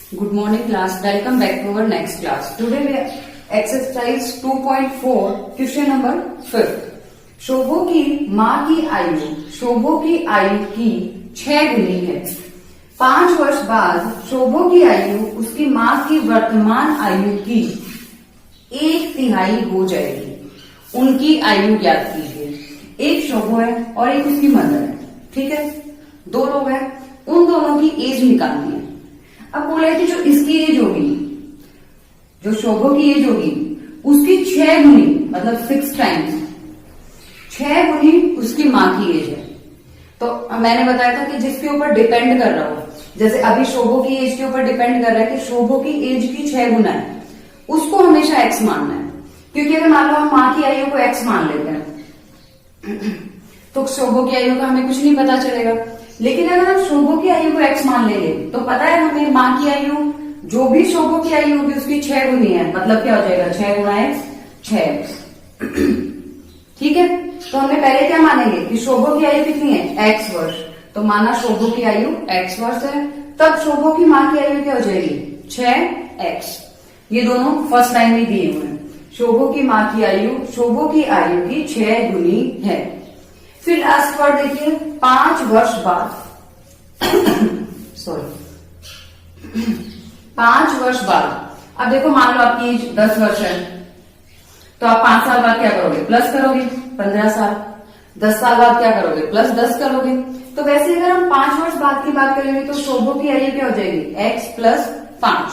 Good morning class. Welcome back to our next class. Today we are exercise 2.4 question number 5. शोभो की माँ की आयु शोभो की आयु की 6 गुनी है। 5 वर्ष बाद शोभो की आयु उसकी माँ की वर्तमान आयु की 1/3 हो जाएगी। उनकी आयु ज्ञात कीजिए। एक शोभो है और एक उसकी मदर है, ठीक है। 2 लोग हैं, उन दोनों की एज निकालनी है। अब बोला है कि जो इसकी एज होगी, जो शोभो की एज होगी, उसकी 6 गुनी मतलब 6 टाइम्स 6 गुनी उसकी माँ की एज है। तो मैंने बताया था कि जिसके ऊपर डिपेंड कर रहा हो, जैसे अभी शोभो की एज के ऊपर डिपेंड कर रहा है कि शोभो की एज की 6 गुना है, उसको हमेशा एक्स मानना है। क्योंकि अगर मान लो हम माँ की आयु को एक्स मान लेते हैं तो शोभो की आयु का हमें कुछ नहीं पता चलेगा। लेकिन अगर हम शोभो की आयु को एक्स मान लेंगे तो पता है हमें माँ की आयु जो भी शोभो की आयु होगी उसकी 6 गुनी है। मतलब क्या हो जाएगा, 6 गुना एक्स 6। ठीक है, तो हमने पहले क्या मानेंगे कि शोभो की आयु कितनी है, एक्स वर्ष। तो माना शोभो की आयु एक्स वर्ष है, तब शोभो की माँ की आयु क्या हो जाएगी, 6x। ये दोनों फर्स्ट लाइन में दिए हुए हैं। शोभो की माँ की आयु शोभो की आयु की 6 गुनी है। फिर लास्ट वर्ड देखिए, 5 वर्ष बाद सॉरी 5 वर्ष बाद। अब देखो मान लो आपकी एज 10 वर्ष है, तो आप 5 साल बाद क्या करोगे, प्लस करोगे 15 साल। 10 साल बाद क्या करोगे, प्लस 10 करोगे। तो वैसे अगर हम 5 वर्ष बाद की बात करेंगे तो शोभो की आयु क्या हो जाएगी, x प्लस 5।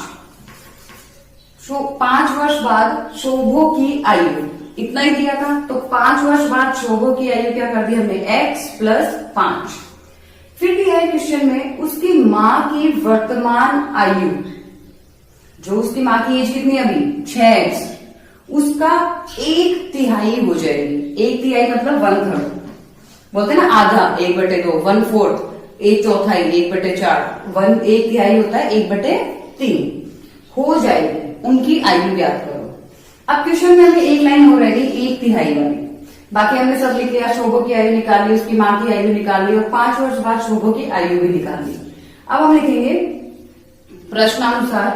5 वर्ष बाद शोभो की आयु इतना ही दिया था, तो 5 वर्ष बाद शोभो की आयु क्या कर दी हमने, x प्लस 5। फिर दिया है क्वेश्चन में उसकी माँ की वर्तमान आयु, जो उसकी माँ की एज कितनी है अभी 6x, उसका 1/3 हो जाएगी। 1/3 मतलब 1/3 बोलते हैं ना, आधा 1/2, 1/4, 1/4, 1/4, 1/3 होता है 1/3 हो जाएगी। उनकी आयु ज्ञात करो। अब क्वेश्चन में हमें एक लाइन हो रहेगी 1/3 वाली, बाकी हमने सब लिख लिया। शोभो की आयु निकाल ली, उसकी माँ की आयु निकाल ली और 5 वर्ष बाद शोभो की आयु भी निकाल ली। अब हम लिखेंगे प्रश्नानुसार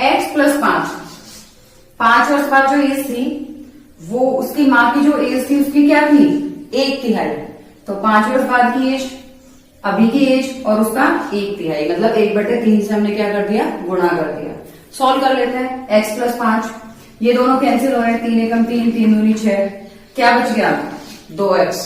x प्लस 5। 5 वर्ष बाद जो एज थी वो उसकी माँ की जो एज थी उसकी क्या थी, 1/3। तो 5 वर्ष बाद की एज, अभी की एज और उसका 1/3 मतलब 1/3 से हमने क्या कर दिया, गुणा कर दिया। सॉल्व कर लेते हैं। x प्लस 5, ये दोनों कैंसिल हो रहे हैं, 3 एकम 3, 3 दूनी 6, क्या बच गया 2x।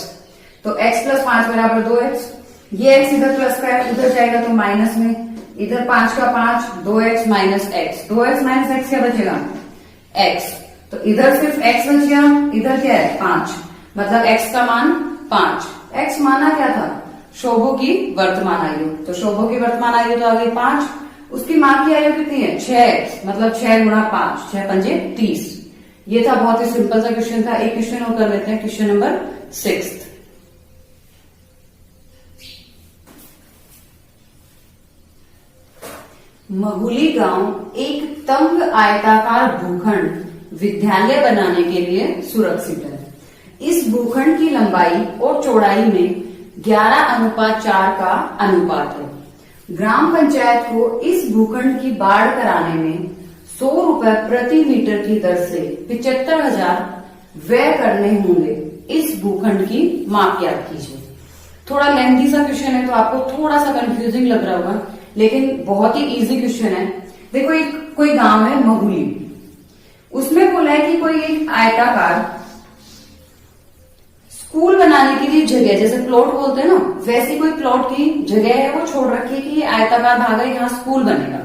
तो x प्लस 5 बराबर 2x। ये x इधर प्लस का है, उधर जाएगा तो माइनस में, इधर 5 का 5, 2x minus x। 2x minus x क्या बचेगा, x। तो इधर सिर्फ x बच गया, इधर क्या है 5, मतलब x का मान 5। x माना क्या था, शोभो की वर्तमान आयु। तो शोभो की वर्तमान आयु तो आ गई 5, उसकी माँ की आयु कितनी है 6x, मतलब 6 गुणा 5, 6 पंजे 30। ये था, बहुत ही सिंपल सा क्वेश्चन था। एक क्वेश्चन और कर लेते हैं, क्वेश्चन नंबर 6। महुली गांव एक तंग आयताकार भूखंड विद्यालय बनाने के लिए सुरक्षित है। इस भूखंड की लंबाई और चौड़ाई में 11:4 का अनुपात है। ग्राम पंचायत को इस भूखंड की बाढ़ कराने में 100 रुपए प्रति मीटर की दर से 75,000 व्यय करने होंगे। इस भूखंड की माप ज्ञात कीजिए। थोड़ा लेंथी सा क्वेश्चन है तो आपको थोड़ा सा कंफ्यूजिंग लग रहा होगा, लेकिन बहुत ही इजी क्वेश्चन है। देखो एक कोई गांव है महुली, उसमें बोला है कि कोई एक आयताकार स्कूल बनाने के लिए जगह, जैसे प्लॉट बोलते हैं ना, वैसी कोई प्लॉट की जगह है वो छोड़ रखी है कि ये आयताकार भाग है, यहाँ स्कूल बनेगा।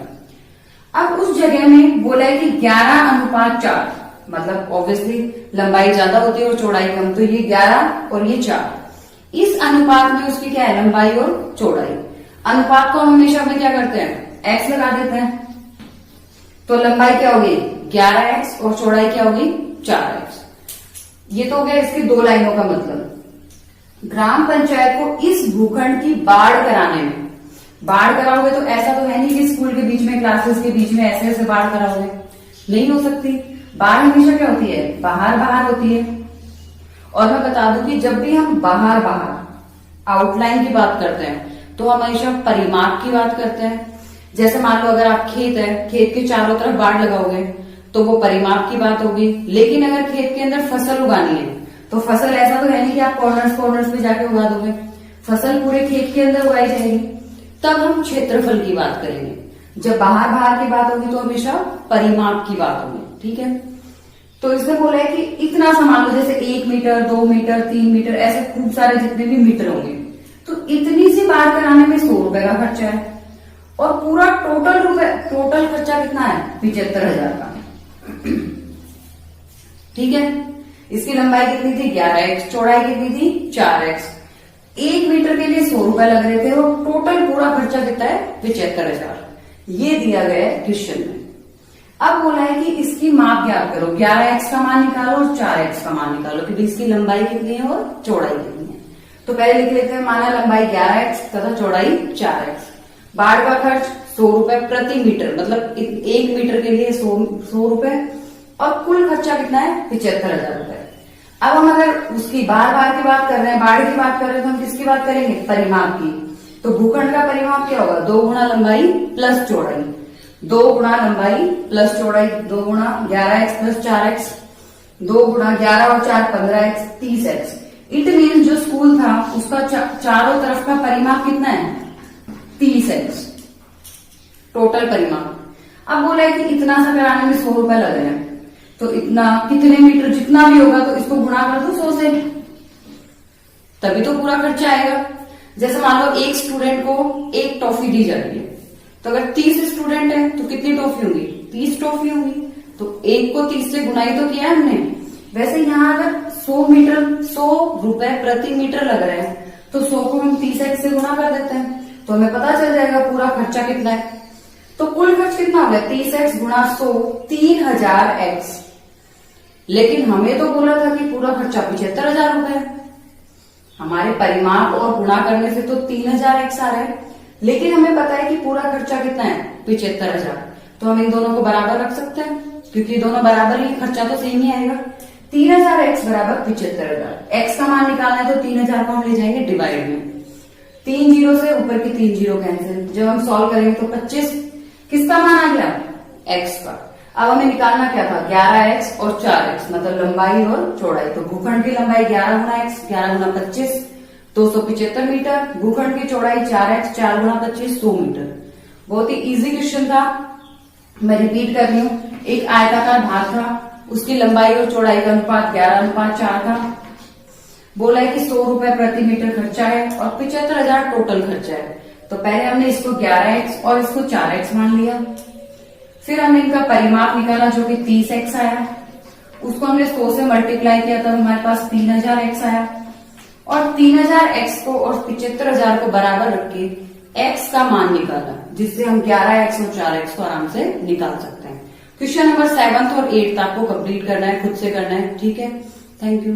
अब उस जगह में बोला है कि 11:4, मतलब ऑब्वियसली लंबाई ज्यादा होती है और चौड़ाई कम, तो ये 11 और ये 4। इस अनुपात में उसकी क्या है, लंबाई और चौड़ाई। अनुपात को हम हमेशा में क्या करते हैं, x लगा देते हैं। तो लंबाई क्या होगी 11x और चौड़ाई क्या होगी 4x। ये तो हो गया इसकी 2 लाइनों का मतलब। ग्राम पंचायत को इस भूखंड की बाढ़ कराने में, बाढ़ कराओगे तो ऐसा तो है नहीं कि स्कूल के बीच में, क्लासेस के बीच में ऐसे ऐसे बाढ़ कराओगे, नहीं हो सकती। बाढ़ हमेशा क्या होती है, बाहर बाहर होती है। और मैं बता दूं कि जब भी हम बाहर बाहर आउटलाइन की बात करते हैं तो हमेशा परिमाप की बात करते हैं। जैसे मान लो अगर आप खेत है, खेत के चारों तरफ बाड़ लगाओगे तो वो परिमाप की बात होगी। लेकिन अगर खेत के अंदर फसल उगानी है तो फसल ऐसा तो है नहीं कि आप कॉर्नर्स पे जाके उगा दोगे, फसल पूरे खेत के अंदर उगाई जाएगी, तब हम क्षेत्रफल की बात करेंगे। जब बाहर की बात होगी तो हमेशा परिमाप की बात होगी, ठीक है। तो इसमें बोला है कि इतना सा मान लो, जैसे 1 मीटर, 2 मीटर, 3 मीटर, ऐसे खूब सारे जितने भी मीटर होंगे, तो इतनी सी बाढ़ कराने में 100 रुपए का खर्चा है। और पूरा टोटल खर्चा कितना है? 75,000 का, ठीक है। इसकी लंबाई कितनी थी? 11x, चौड़ाई कितनी थी? 4x। 1 मीटर के लिए 100 रुपए लग रहे थे और टोटल पूरा खर्चा कितना है? 75,000। ये दिया गया है क्वेश्चन में। अब बोला है कि इसकी माप ज्ञात करो, 11x का मान निकालो और 4x का मान निकालो कि इसकी लंबाई कितनी है और चौड़ाई कितनी है। तो पहले लिख लेते हैं, माना लंबाई 11x तथा चौड़ाई 4x। बाढ़ का खर्च 100 रुपए प्रति मीटर, मतलब 1 मीटर के लिए 100 रुपए, और कुल खर्चा कितना है? 75,000 रुपए। अब हम अगर उसकी बाढ़ की बात कर रहे हैं, बाढ़ की बात कर रहे हैं, तो हम किसकी बात करेंगे? परिमाप की। तो भूखंड का परिमाप क्या होगा? 2 गुना लंबाई प्लस चौड़ाई, 2 गुना लंबाई प्लस चौड़ाई, 2 गुना 11x प्लस 4x, 2 गुना 11 और 4 15x, 30x। इट मीन जो स्कूल था उसका चारों तरफ का परिमाप कितना है? 30x टोटल परिमाप। अब बोला है कि इतना सा कराने में 100 रुपए लग रहे हैं, तो इतना कितने मीटर जितना भी होगा तो इसको गुणा कर दो 100 से, तभी तो पूरा खर्चा आएगा। जैसे मान लो एक स्टूडेंट को एक टॉफी दी जा रही है, तो अगर 30 स्टूडेंट है तो कितनी टॉफी होंगी? 30 टॉफी होंगी। तो एक को 30 से गुनाई तो किया हमने। वैसे यहाँ अगर 100 रुपए प्रति मीटर लग रहे हैं तो 100 को हम 30x से गुना कर देते हैं तो हमें पता चल जाएगा पूरा खर्चा कितना है। तो कुल खर्च कितना हो गया? 30x गुणा 100, 3000x। लेकिन हमें तो बोला था कि पूरा खर्चा 75,000 रुपए है। हमारे परिमाप और गुणा करने से तो 3000x आ रहा है, लेकिन हमें पता है कि पूरा खर्चा कितना है? 75,000। तो हम इन दोनों को बराबर रख सकते हैं क्योंकि दोनों बराबर ही, खर्चा तो सेम ही आएगा। 3000x बराबर 75,000। x का मान निकालना है तो 3000 को हम ले जाएंगे डिवाइड में, 3 जीरो से ऊपर की 3 जीरो कैंसिल। जब हम सॉल्व करेंगे तो 25 किसका मान आ गया? x का। अब हमें निकालना क्या था? 11x और 4x, मतलब लंबाई और चौड़ाई। तो भूखंड की लंबाई 11 गुना x, 11 गुना 25, 275 मीटर। भूखंड की चौड़ाई 4x, 4 गुना 25, 100 मीटर। बहुत ही इजी क्वेश्चन था, मैं रिपीट कर रही हूँ। एक आयताकार भाग था, उसकी लंबाई और चौड़ाई का अनुपात 11:4 था। बोला है कि 100 रुपए प्रति मीटर खर्चा है और 75,000 टोटल खर्चा है। तो पहले हमने इसको 11x और इसको 4x मान लिया, फिर हमने इनका परिमाप निकाला जो कि 30x आया, उसको हमने 100 से मल्टीप्लाई किया तब हमारे पास 3000x आया, और 3000x को और 75,000 को बराबर रख के x का मान निकाला, जिससे हम 11x और 4x को आराम से निकाल सकते हैं। क्वेश्चन नंबर 7th और 8th आपको कंप्लीट करना है, खुद से करना है, ठीक है। Thank you.